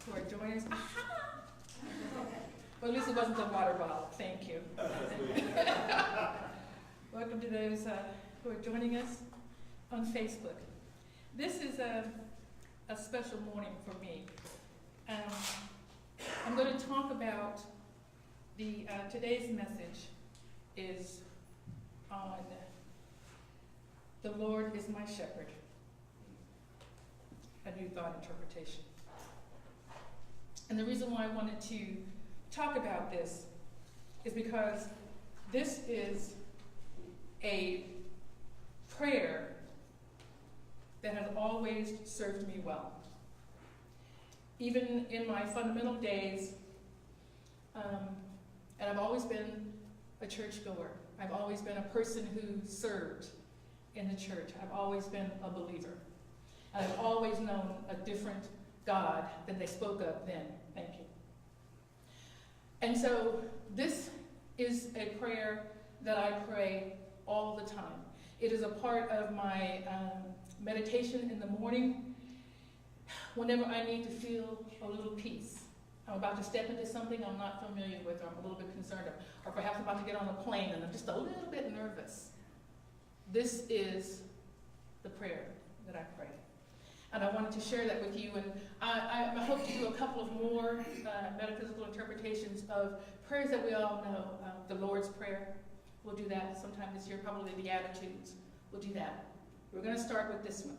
who are joining us. Aha! Well, at least it wasn't the water bottle. Thank you. Welcome to those who are joining us on Facebook. This is a special morning for me. I'm going to talk about today's message is on "The Lord is my shepherd," a New Thought Interpretation. And the reason why I wanted to talk about this is because this is a prayer that has always served me well. Even in my fundamental days, and I've always been a churchgoer. I've always been a person who served in the church. I've always been a believer. And I've always known a different God than they spoke of then. Thank you. And so this is a prayer that I pray all the time. It is a part of my meditation in the morning whenever I need to feel a little peace. I'm about to step into something I'm not familiar with, or I'm a little bit concerned, or perhaps I'm about to get on a plane and I'm just a little bit nervous. This is the prayer that I pray. And I wanted to share that with you, and I hope to do a couple of more metaphysical interpretations of prayers that we all know. The Lord's Prayer, we'll do that sometime this year, probably the Beatitudes, we'll do that. We're going to start with this one,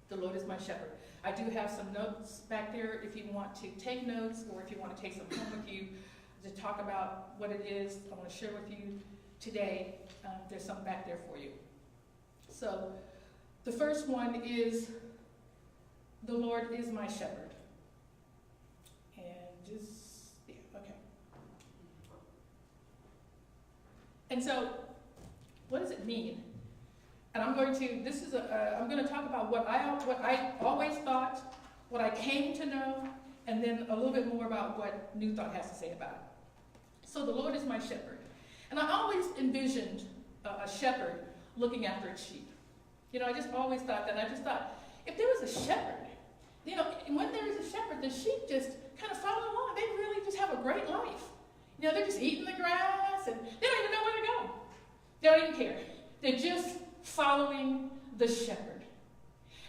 "The Lord is my shepherd." I do have some notes back there if you want to take notes, or if you want to take some home with you to talk about what it is I want to share with you today. There's some back there for you. So the first one is, "The Lord is my shepherd." And just, yeah, okay. And so, what does it mean? And I'm going to talk about what I always thought, what I came to know, and then a little bit more about what New Thought has to say about it. So the Lord is my shepherd. And I always envisioned a shepherd looking after its sheep. You know, I just always thought that. I just thought, if there was a shepherd, you know, when there is a shepherd, the sheep just kind of follow along. They really just have a great life. You know, they're just eating the grass, and they don't even know where to go. They don't even care. They're just following the shepherd.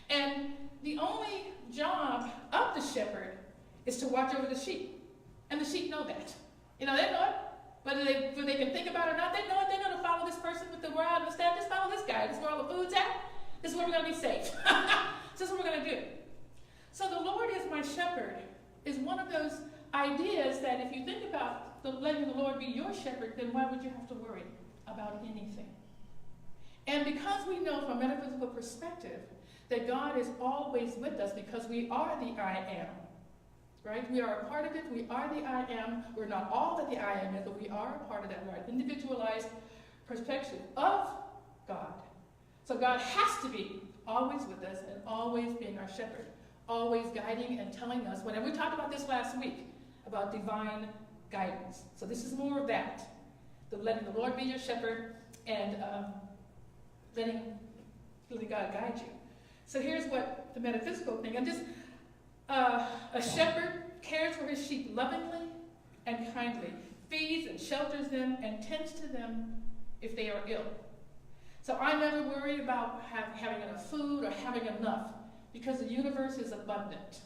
And the only job of the shepherd is to watch over the sheep. And the sheep know that. You know, they know it. Whether they can think about it or not, they know it. They know to follow this person with the rod and the staff. Just follow this guy. This is where all the food's at. This is where we're going to be safe. This is what we're going to do. So the Lord is my shepherd is one of those ideas that if you think about letting the Lord be your shepherd, then why would you have to worry about anything? And because we know from a metaphysical perspective that God is always with us because we are the I am, right? We are a part of it. We are the I am. We're not all that the I am is, but we are a part of that. We're an individualized perspective of God. So God has to be always with us and always being our shepherd, always guiding and telling us. Whenever we talked about this last week, about divine guidance. So this is more of that. Letting the Lord be your shepherd and letting God guide you. So here's what the metaphysical thing, and just a shepherd cares for his sheep lovingly and kindly, feeds and shelters them and tends to them if they are ill. So I never worry about having enough food or having enough because the universe is abundant.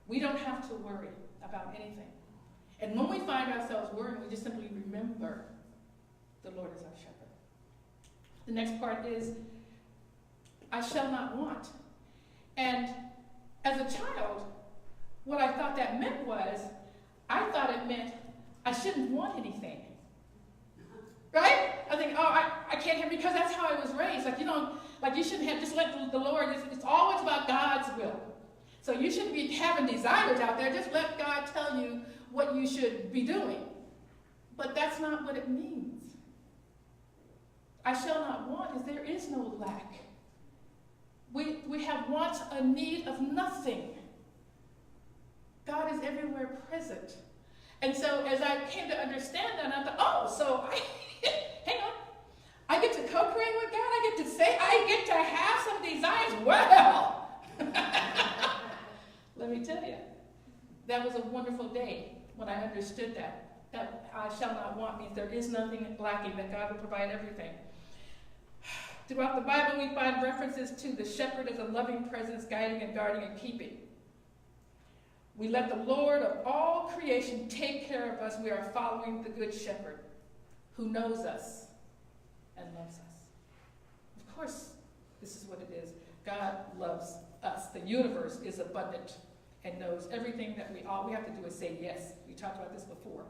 We don't have to worry about anything. And when we find ourselves worrying, we just simply remember the Lord is our shepherd. The next part is, I shall not want. And as a child, what I thought that meant was, I thought it meant I shouldn't want anything. Right? I think, I can't have, because that's how I was raised. Like, you know, like you shouldn't have, just let the Lord, it's always about God's will. So you shouldn't be having desires out there. Just let God tell you what you should be doing. But that's not what it means. I shall not want, is there is no lack. We have want, a need of nothing. God is everywhere present. And so as I came to understand that, I thought, hang on. I get to co-create with God. I get to say, I get to have some desires. Well, let me tell you, That was a wonderful day when I understood that I shall not want means there is nothing lacking, that God will provide everything. Throughout the Bible, we find references to the shepherd as a loving presence, guiding and guarding and keeping. We let the Lord of all creation take care of us. We are following the good shepherd who knows us and loves us. Of course, this is what it is. God loves us. The universe is abundant and knows everything that all we have to do is say yes. We talked about this before.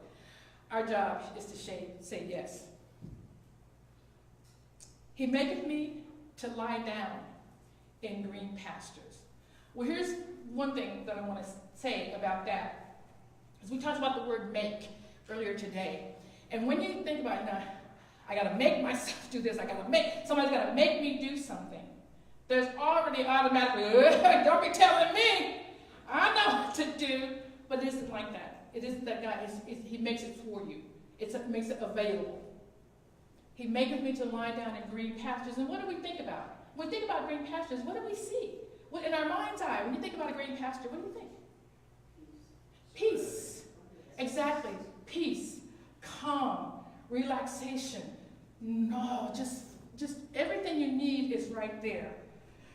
Our job is to say yes. He maketh me to lie down in green pastures. Well, here's one thing that I want to say about that. As we talked about the word make earlier today. And when you think about it, now, I got to make myself do this. Somebody's got to make me do something. There's already automatically, don't be telling me. I know what to do. But it isn't like that. It isn't that God, he makes it for you. It makes it available. He maketh me to lie down in green pastures. And what do we think about? When we think about green pastures, what do we see? In our mind's eye, when you think about a green pasture, what do you think? Peace. Exactly. Peace. Calm. Relaxation. No, just everything you need is right there.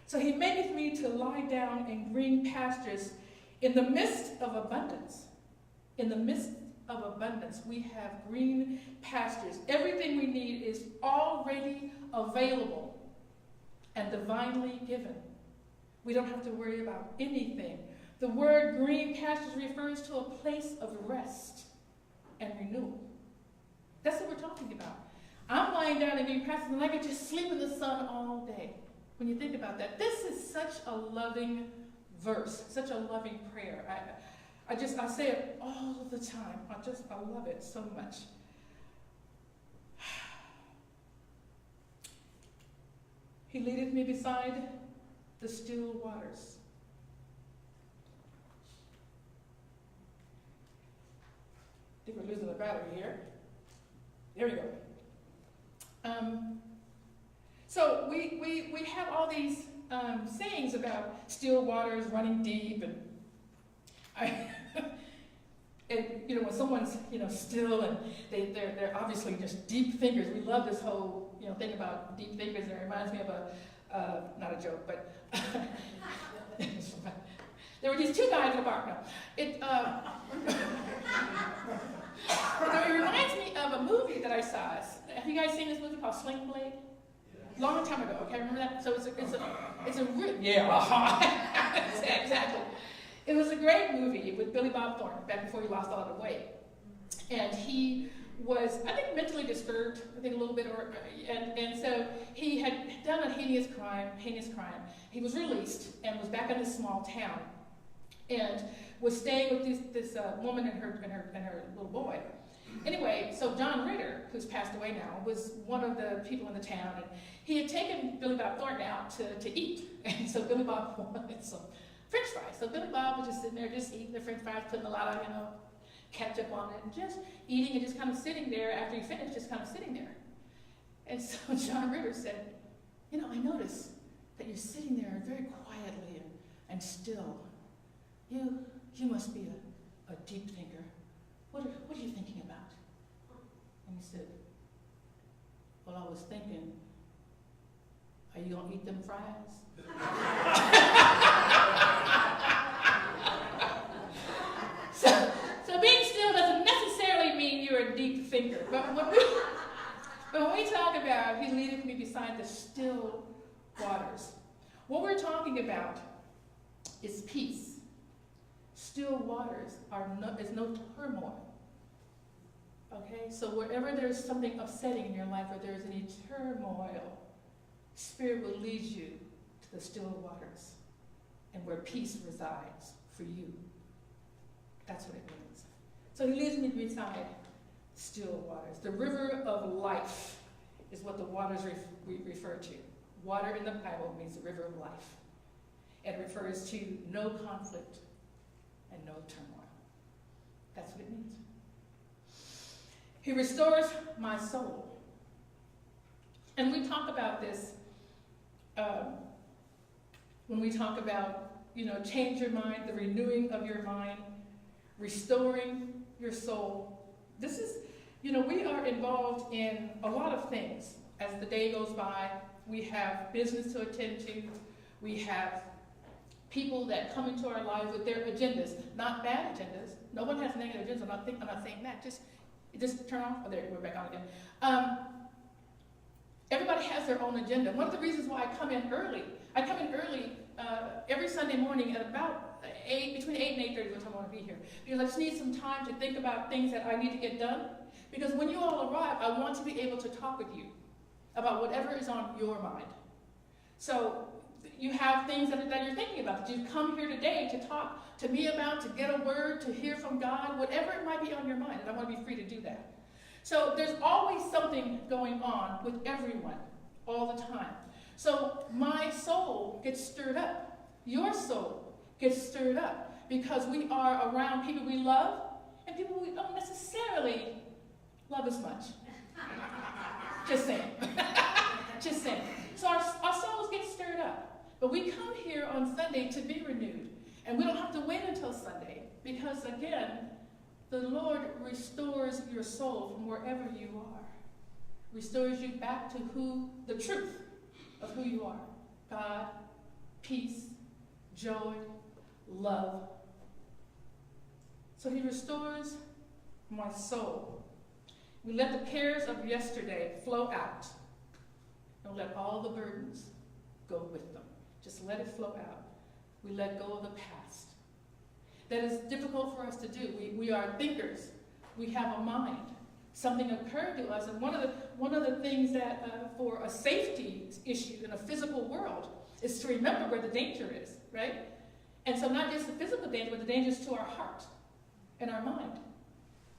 So he maketh me to lie down in green pastures in the midst of abundance. In the midst of abundance, we have green pastures. Everything we need is already available and divinely given. We don't have to worry about anything. The word green pastures refers to a place of rest and renewal. That's what we're talking about. I'm lying down in green pastures and I can just sleep in the sun all day. When you think about that, this is such a loving verse, such a loving prayer. I say it all the time. I love it so much. He leadeth me beside the still waters. I think we're losing the battery here. There we go. So we have all these sayings about still waters, running deep, and when someone's still and they're obviously just deep thinkers. We love this whole thing about deep thinkers. And it reminds me of not a joke, but there were these two guys in a bar. No, it reminds me of a movie that I saw. Have you guys seen this movie called Sling Blade? Long time ago. Okay, remember that? So it's a yeah, exactly. It was a great movie with Billy Bob Thornton back before he lost all the weight, and he was, I think, mentally disturbed. I think a little bit, and so he had done a heinous crime. He was released and was back in this small town, and was staying with this woman and her little boy. Anyway, so John Ritter, who's passed away now, was one of the people in the town, and he had taken Billy Bob Thornton out to eat, and so Billy Bob wanted some French fries. So Billy Bob was just sitting there, just eating the French fries, putting a lot of ketchup on it, and just eating and just kind of sitting there after he finished, just kind of sitting there. And so John Ritter said, I notice that you're sitting there very quietly and still. You must be a deep thinker. What are you thinking about? And he said, well, I was thinking, are you going to eat them fries? So being still doesn't necessarily mean you're a deep thinker. But when we talk about, he leadeth me beside the still waters, what we're talking about is peace. Still waters is no turmoil. Okay? So wherever there's something upsetting in your life, or there's any turmoil, Spirit will lead you to the still waters and where peace resides for you. That's what it means. So he leads me beside still waters. The river of life is what the waters we refer to. Water in the Bible means the river of life. It refers to no conflict and no turmoil. That's what it means. He restores my soul. And we talk about this when we talk about, change your mind, the renewing of your mind. restoring your soul. This is, we are involved in a lot of things. As the day goes by, we have business to attend to. We have people that come into our lives with their agendas, not bad agendas. No one has negative agendas. I'm not saying that. Just turn off. Oh, there, we're back on again. Everybody has their own agenda. One of the reasons why I come in early every Sunday morning at about between 8 and 8:30 is what I want to be here. Because I just need some time to think about things that I need to get done. Because when you all arrive, I want to be able to talk with you about whatever is on your mind. So you have things that you're thinking about, that you've come here today to talk to me about, to get a word, to hear from God, whatever it might be on your mind, and I want to be free to do that. So there's always something going on with everyone, all the time. So my soul gets stirred up. Your soul gets stirred up because we are around people we love and people we don't necessarily love as much. Just saying. Just saying. So our souls get stirred up. But we come here on Sunday to be renewed. And we don't have to wait until Sunday because, again, the Lord restores your soul from wherever you are. Restores you back to the truth of who you are. God, peace, joy, love. So he restores my soul. We let the cares of yesterday flow out. And let all the burdens go with them. Just let it flow out. We let go of the past. That is difficult for us to do. We are thinkers. We have a mind. Something occurred to us, and one of the things that for a safety issue in a physical world is to remember where the danger is, right? And so not just the physical danger, but the dangers to our heart and our mind,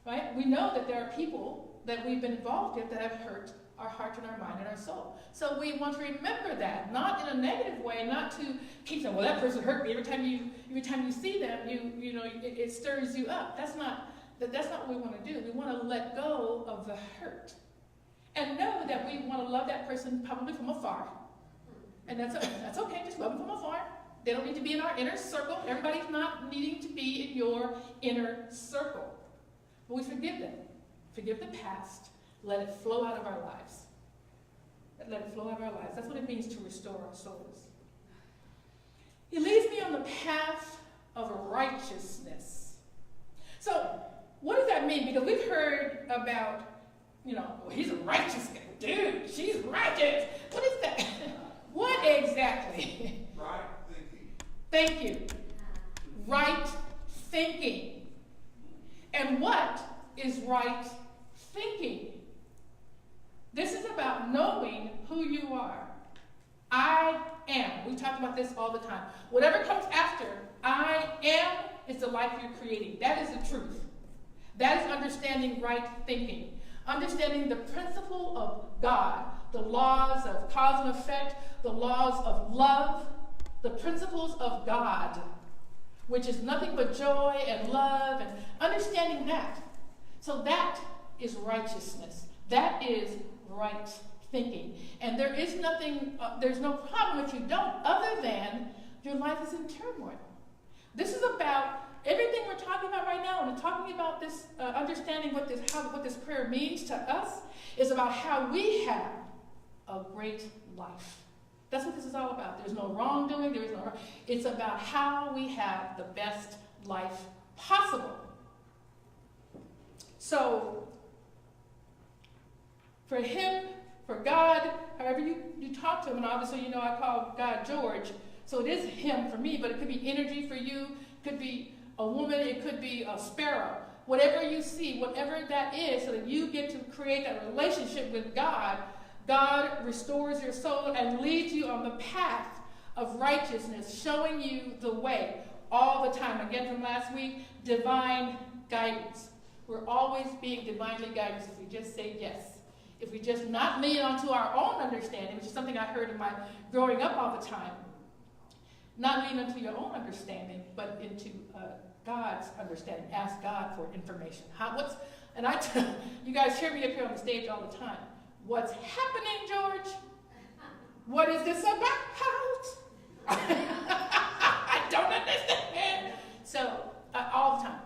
right? We know that there are people that we've been involved with that have hurt our heart and our mind and our soul. So we want to remember that, not in a negative way, not to keep saying, well, that person hurt me. Every time you see them, it stirs you up. That's not what we want to do. We want to let go of the hurt. And know that we want to love that person probably from afar. And that's okay, just love them from afar. They don't need to be in our inner circle. Everybody's not needing to be in your inner circle. But we forgive them. Forgive the past. Let it flow out of our lives. Let it flow out of our lives. That's what it means to restore our souls. He leads me on the path of righteousness. So, what does that mean? Because we've heard about, well, he's a righteous guy. Dude, she's righteous. What is that? What exactly? Right thinking. Thank you. Right thinking. And what is right thinking? This is about knowing who you are. I am. We talk about this all the time. Whatever comes after I am is the life you're creating. That is the truth. That is understanding right thinking. Understanding the principle of God, the laws of cause and effect, the laws of love, the principles of God, which is nothing but joy and love, and understanding that. So that is righteousness. That is right thinking. And there is nothing, there's no problem if you don't, other than your life is in turmoil. This is about everything we're talking about right now, and talking about this, understanding what this prayer means to us, is about how we have a great life. That's what this is all about. There's no wrongdoing, there is no wrong. It's about how we have the best life possible. So, for him, for God, however you talk to him, and obviously I call God George, so it is him for me, but it could be energy for you, it could be a woman, it could be a sparrow. Whatever you see, whatever that is, so that you get to create that relationship with God, God restores your soul and leads you on the path of righteousness, showing you the way all the time. Again, from last week, divine guidance. We're always being divinely guided if we just say yes. If we just not lean onto our own understanding, which is something I heard in my growing up all the time. Not lean into your own understanding, but into God's understanding. Ask God for information. You guys hear me up here on the stage all the time. What's happening, George? What is this about? I don't understand. So, all the time.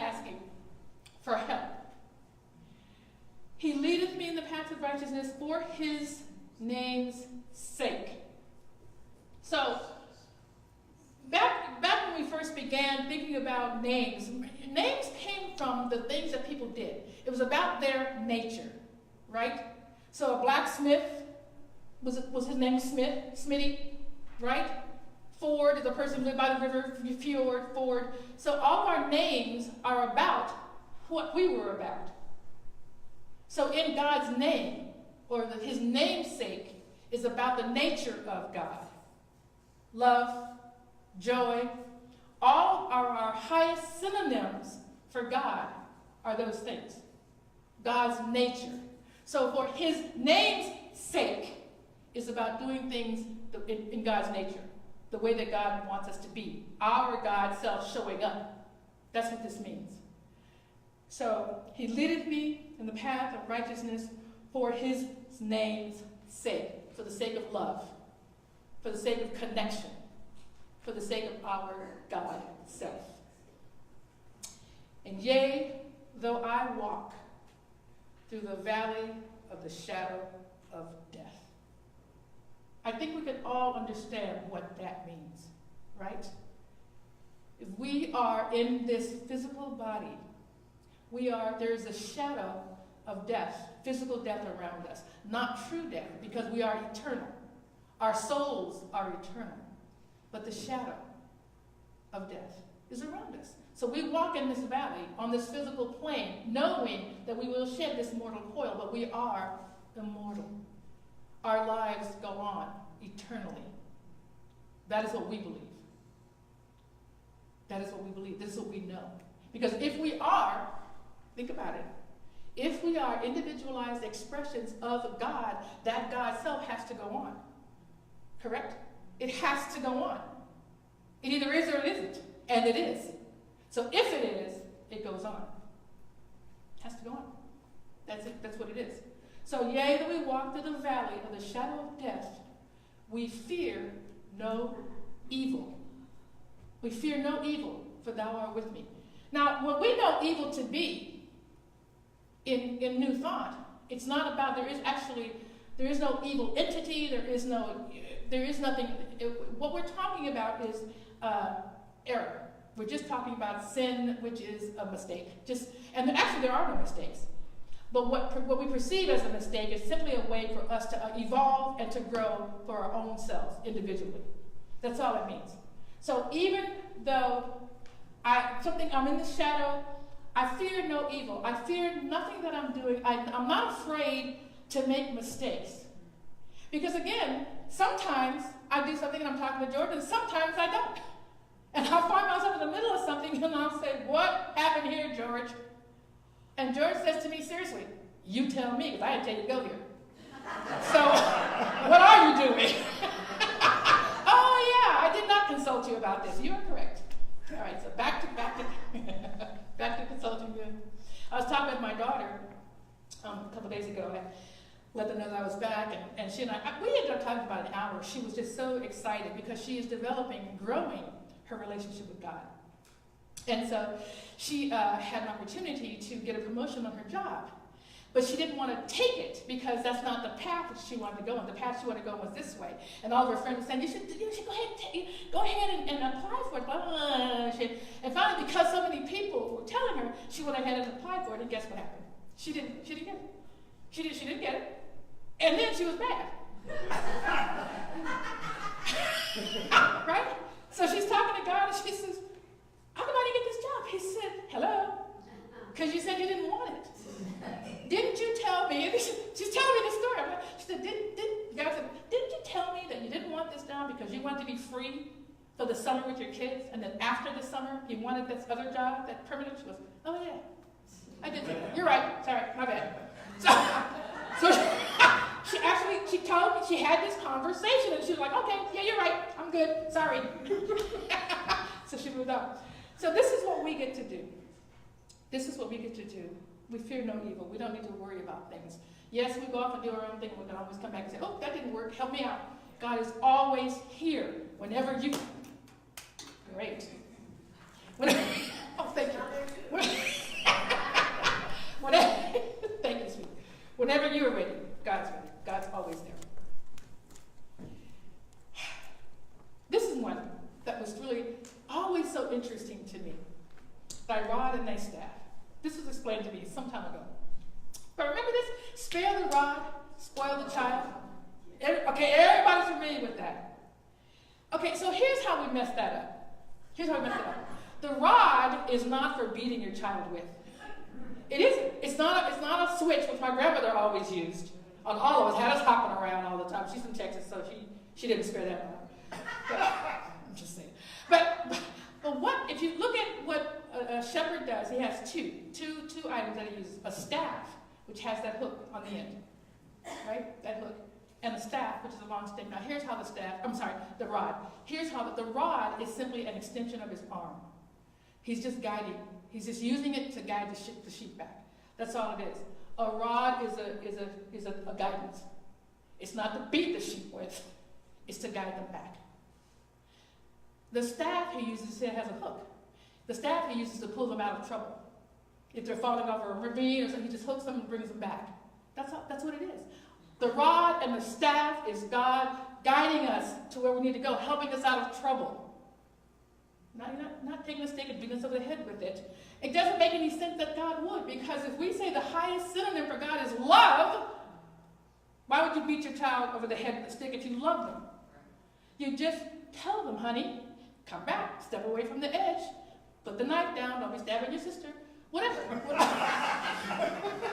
asking for help. He leadeth me in the path of righteousness for his name's sake. So, back when we first began thinking about names came from the things that people did. It was about their nature, right? So a blacksmith, was his name Smitty, right? Ford is a person who lived by the river, Ford. So all of our names are about what we were about. So in God's name, or his namesake, is about the nature of God. Love, joy, all are our highest synonyms for God are those things. God's nature. So for his name's sake is about doing things in God's nature, the way that God wants us to be. Our God self showing up. That's what this means. So he leadeth me in the path of righteousness for his name's sake, for the sake of love, for the sake of connection, for the sake of our God self. And yea, though I walk through the valley of the shadow of death. I think we can all understand what that means, right? If we are in this physical body, there is a shadow of death, physical death around us. Not true death, because we are eternal. Our souls are eternal. But the shadow of death is around us. So we walk in this valley, on this physical plane, knowing that we will shed this mortal coil, but we are immortal. Our lives go on eternally. That is what we believe. That is what we believe. This is what we know. Because if we are, think about it, if we are individualized expressions of God, that God self has to go on. Correct? It has to go on. It either is or it isn't. And it is. So if it is, it goes on. It has to go on. That's it. That's what it is. So yea, though we walk through the valley of the shadow of death, we fear no evil. We fear no evil, for thou art with me. Now, when we know evil to be in New Thought, it's not about, there is no evil entity, there is nothing, what we're talking about is error. We're just talking about sin, which is a mistake. And actually there are no mistakes. But what we perceive as a mistake is simply a way for us to evolve and to grow for our own selves individually. That's all it means. So even though I'm in the shadow, I fear no evil. I fear nothing that I'm doing. I'm not afraid to make mistakes. Because again, sometimes I do something and I'm talking to George, and sometimes I don't. And I'll find myself in the middle of something and I'll say, what happened here, George? And George says to me, seriously, you tell me, because I didn't tell you to go here. So, what are you doing? Oh yeah, I did not consult you about this. You are correct. All right, so back to consulting you. I was talking with my daughter a couple days ago. I let them know that I was back, and she and we ended up talking about an hour. She was just so excited because she is developing and growing her relationship with God. And so she had an opportunity to get a promotion on her job. But she didn't want to take it because that's not the path that she wanted to go on. The path she wanted to go was this way. And all of her friends were saying, you should go ahead and apply for it. Blah, blah, blah. And finally, because so many people were telling her, she went ahead and applied for it. And guess what happened? She didn't get it. She didn't get it. And then she was mad. Right? So she's talking to God and she says, how come I didn't get this job? He said, hello? Because you said you didn't want it. Didn't you tell me? She's telling me the story. She said, God said, didn't you tell me that you didn't want this job because you wanted to be free for the summer with your kids, and then after the summer you wanted this other job, that permanent? She goes, oh yeah, I did think that. You're right. Sorry, my bad. So she told me, she had this conversation, and she was like, okay, yeah, you're right. I'm good. Sorry. So she moved on. So this is what we get to do. This is what we get to do. We fear no evil. We don't need to worry about things. Yes, we go off and do our own thing. We can always come back and say, oh, that didn't work. Help me out. God is always here whenever you... Great. Oh, thank you. Whenever you're ready, God's ready. God's always there. This is one that was really always so interesting to me. Thy rod and thy staff. This was explained to me some time ago. But remember this? Spare the rod, spoil the child. Okay, everybody's familiar with that. Okay, so here's how we messed that up. Here's how we messed it up. The rod is not for beating your child with. It isn't. It's not a switch, which my grandmother always used on all of us, had us hopping around all the time. She's from Texas, so she didn't spare that one. But, I'm just saying. But what, if you look at what a shepherd does, he has two items that he uses. A staff, which has that hook on the end, right? That hook. And a staff, which is a long stick. Now here's how the rod. Here's how the rod is simply an extension of his arm. He's just guiding. He's just using it to guide the sheep back. That's all it is. A rod is a guidance. It's not to beat the sheep with. It's to guide them back. The staff he uses has a hook. The staff he uses to pull them out of trouble. If they're falling off a ravine or something, he just hooks them and brings them back. That's what it is. The rod and the staff is God guiding us to where we need to go, helping us out of trouble. Not taking a stick and beating us over the head with it. It doesn't make any sense that God would, because if we say the highest synonym for God is love, why would you beat your child over the head with a stick if you love them? You just tell them, honey, come back, step away from the edge, put the knife down, don't be stabbing your sister, whatever.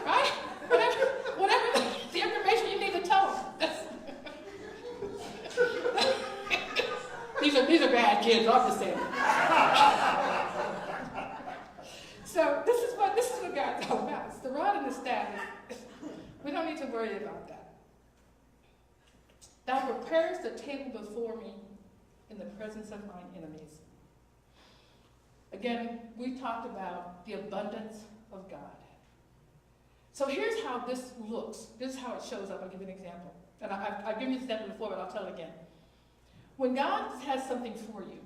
Right? Whatever the information you need to tell them. These are bad kids, I'm just saying. So this is what God's all about. It's the rod and the staff. We don't need to worry about that. Thou preparest the table before me in the presence of mine enemies. Again, we talked about the abundance of God. So here's how this looks. This is how it shows up. I'll give you an example. And I've given you this example before, but I'll tell it again. When God has something for you,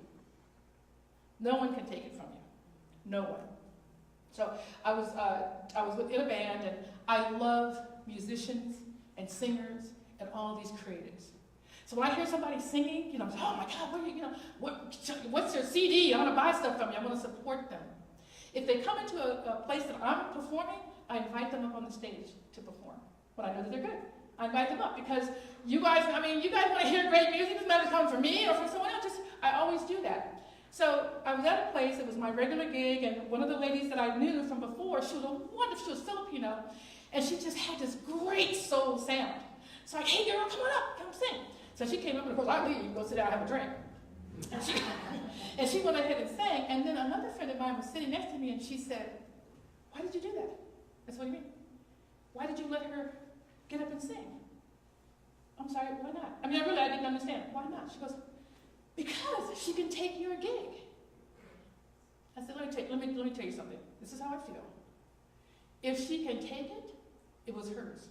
no one can take it from you. No one. So I was in a band, and I love musicians and singers and all these creatives. So when I hear somebody singing, I'm like, oh my God, what's your CD? I want to buy stuff from you. I want to support them. If they come into a place that I'm performing, I invite them up on the stage to perform when I know that they're good. I invite them up because you guys want to hear great music. It doesn't matter if it's coming from me or from someone else. I always do that. So I was at a place, it was my regular gig, and one of the ladies that I knew from before, she was Filipino, and she just had this great soul sound. So I'm like, hey girl, come on up, come sing. So she came up, and of course I leave, go sit down, have a drink. And she went ahead and sang, and then another friend of mine was sitting next to me, and she said, why did you do that? I said, what do you mean? Why did you let her get up and sing? I'm sorry, why not? I didn't understand. Why not? She goes, because she can take your gig. I said, let me tell you something. This is how I feel. If she can take it, it was hers.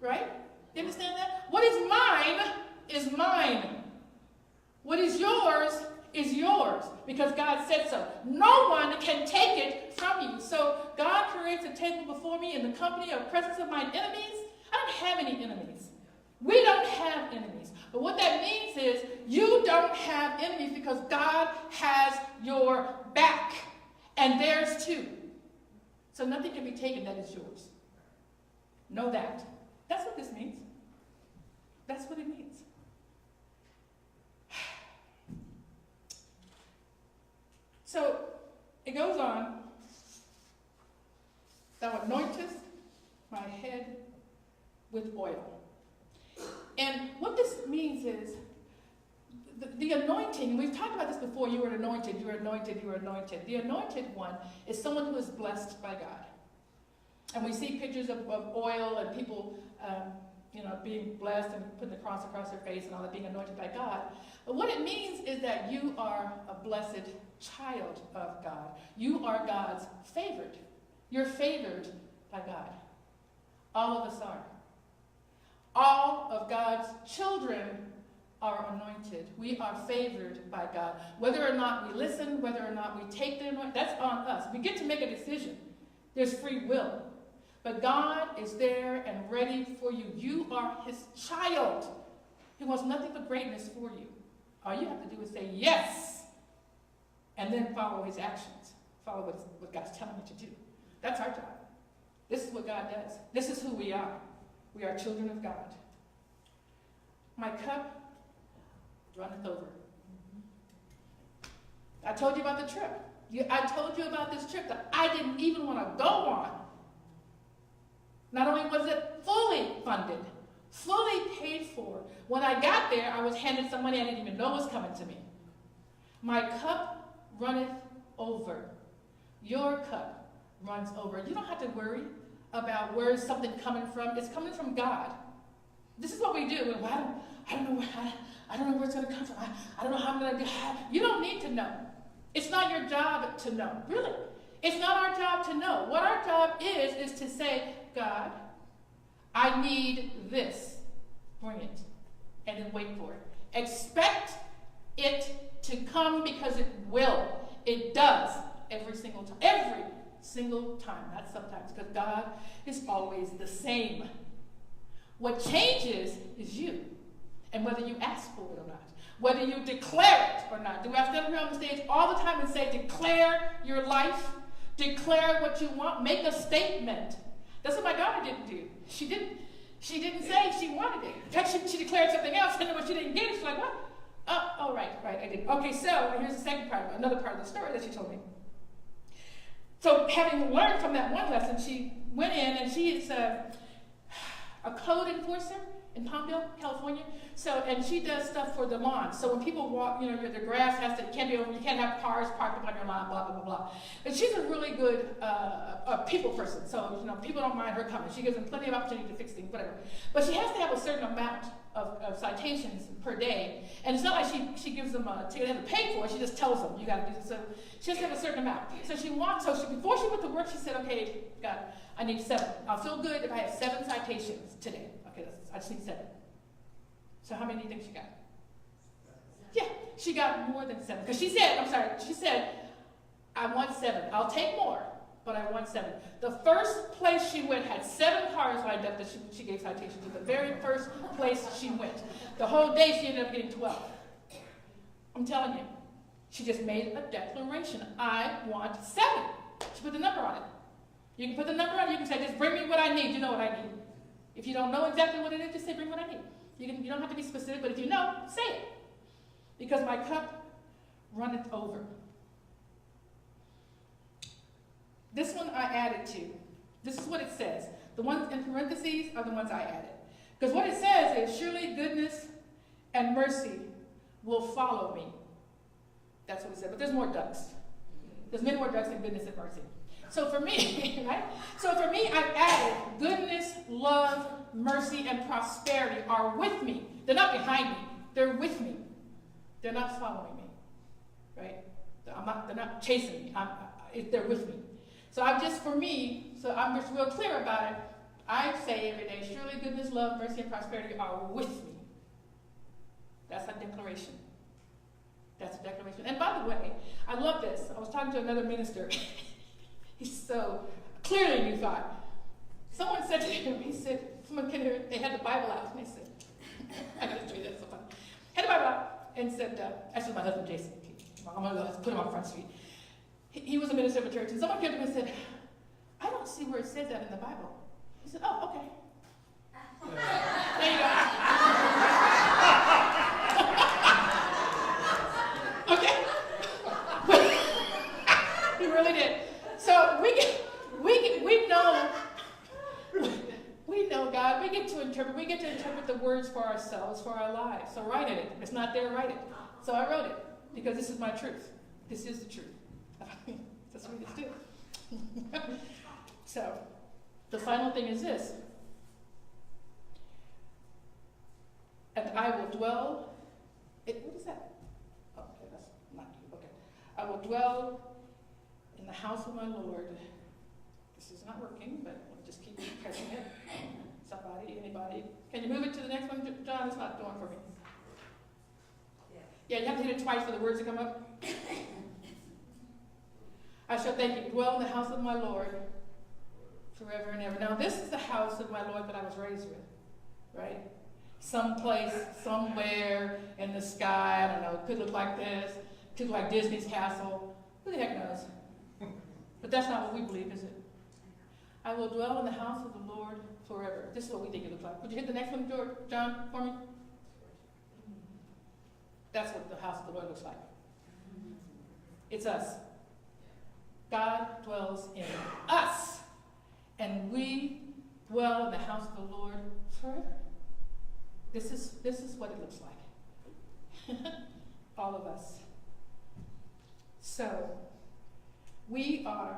Right? You understand that? What is mine is mine. What is yours is yours, because God said so. No one can take it from you. So God creates a table before me in the company or presence of mine enemies. I don't have any enemies. We don't have enemies. But what that means is you don't have enemies because God has your back. And theirs too. So nothing can be taken that is yours. Know that. That's what this means. That's what it means. So it goes on. Thou anointest my head with oil. And what this means is the anointing, we've talked about this before, you were anointed, you were anointed, you were anointed. The anointed one is someone who is blessed by God. And we see pictures of oil and people being blessed and putting the cross across their face and all that, being anointed by God. But what it means is that you are a blessed child of God. You are God's favored. You're favored by God. All of us are. All of God's children are anointed. We are favored by God. Whether or not we listen, whether or not we take the anointing, that's on us. We get to make a decision. There's free will. But God is there and ready for you. You are his child. He wants nothing but greatness for you. All you have to do is say yes, and then follow his actions. Follow what God's telling you to do. That's our job. This is what God does. This is who we are. We are children of God. My cup runneth over. I told you about the trip. I told you about this trip that I didn't even want to go on. Not only was it fully funded, fully paid for, when I got there, I was handed some money I didn't even know was coming to me. My cup runneth over. Your cup runs over. You don't have to worry about where is something coming from. It's coming from God. This is what we do. Well, I don't know where it's going to come from. I don't know how I'm going to do it. You don't need to know. It's not your job to know. Really. It's not our job to know. What our job is to say, God, I need this. Bring it. And then wait for it. Expect it to come because it will. It does every single time. Every single time. Not sometimes. Because God is always the same. What changes is you. And whether you ask for it or not. Whether you declare it or not. Do we have to stand here on the stage all the time and say, declare your life? Declare what you want. Make a statement. That's what my daughter didn't do. She didn't say she wanted it. In fact, she declared something else, and then when she didn't get it, she's like, what? Oh, right, I did. Okay, so here's the second part, another part of the story that she told me. So having learned from that one lesson, she went in, and she is a code enforcer in Palmdale, California. So, and she does stuff for the lawn. So when people walk, the grass can't be over, you can't have cars parked up on your lawn, blah, blah, blah, blah. And she's a really good people person. So, people don't mind her coming. She gives them plenty of opportunity to fix things, whatever. But she has to have a certain amount of citations per day. And it's not like she gives them a ticket they have to pay for it. She just tells them, you got to do this. So she has to have a certain amount. So before she went to work, she said, okay, God, I need 7. I'll feel good if I have 7 citations today. Okay, I just need 7. So how many do you think she got? Yeah, she got more than 7. Because she said, I want 7. I'll take more, but I want 7. The first place she went had 7 cars lined up that she gave citations to. The very first place she went. The whole day she ended up getting 12. I'm telling you, she just made a declaration. I want 7. She put the number on it. You can put the number on it. You can say, just bring me what I need. You know what I need. If you don't know exactly what it is, just say, bring what I need. You don't have to be specific, but if you know, say it. Because my cup runneth over. This one I added to. This is what it says. The ones in parentheses are the ones I added. Because what it says is, surely goodness and mercy will follow me. That's what it said. But there's more ducks. There's many more ducks than goodness and mercy. So for me, right? So for me, I've added goodness, love, mercy, and prosperity are with me. They're not behind me. They're with me. They're not following me, right? They're not chasing me. They're with me. So I'm just real clear about it. I say every day, surely goodness, love, mercy, and prosperity are with me. That's a declaration. That's a declaration. And by the way, I love this. I was talking to another minister. He's so clearly new thought. Someone said to him, they had the Bible out, and they said, I gotta show you that, so fun. Had the Bible out, and said, actually my husband Jason, I'm gonna put him on Front Street. He was a minister of a church, and someone came to him and said, I don't see where it says that in the Bible. He said, oh, okay. There you go. Okay. He really did. So we know God. We get to interpret the words for ourselves, for our lives. So write it. If it's not there, write it. So I wrote it because this is my truth. This is the truth. That's what we just do. So the final thing is this. And I will dwell. What is that? Oh, okay, that's not you. Okay. I will dwell in the house of my Lord. This is not working, but we'll just keep pressing it. Somebody, anybody. Can you move it to the next one, John? It's not doing for me. Yeah, you have to hit it twice for the words to come up. I shall thank you. Dwell in the house of my Lord forever and ever. Now, this is the house of my Lord that I was raised with, right? Someplace, somewhere in the sky, I don't know, it could look like this, it could look like Disney's castle. Who the heck knows? But that's not what we believe, is it? I will dwell in the house of the Lord forever. This is what we think it looks like. Would you hit the next one, George, John, for me? That's what the house of the Lord looks like. It's us. God dwells in us. And we dwell in the house of the Lord forever. This is what it looks like. All of us. So, we are,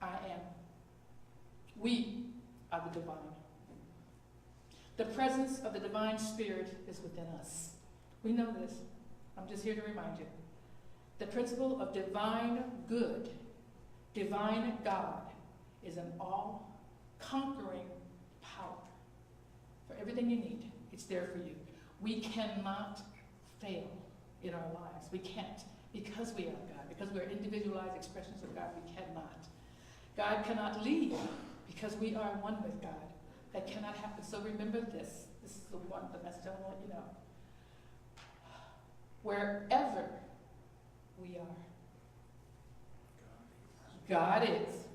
I am. We are the divine. The presence of the divine spirit is within us. We know this. I'm just here to remind you. The principle of divine good, divine God, is an all-conquering power for everything you need. It's there for you. We cannot fail in our lives. We can't, because we are God, because we're individualized expressions of God. We cannot. God cannot leave, because we are one with God. That cannot happen. So remember this. This is the message I want you to know. Wherever we are, God is.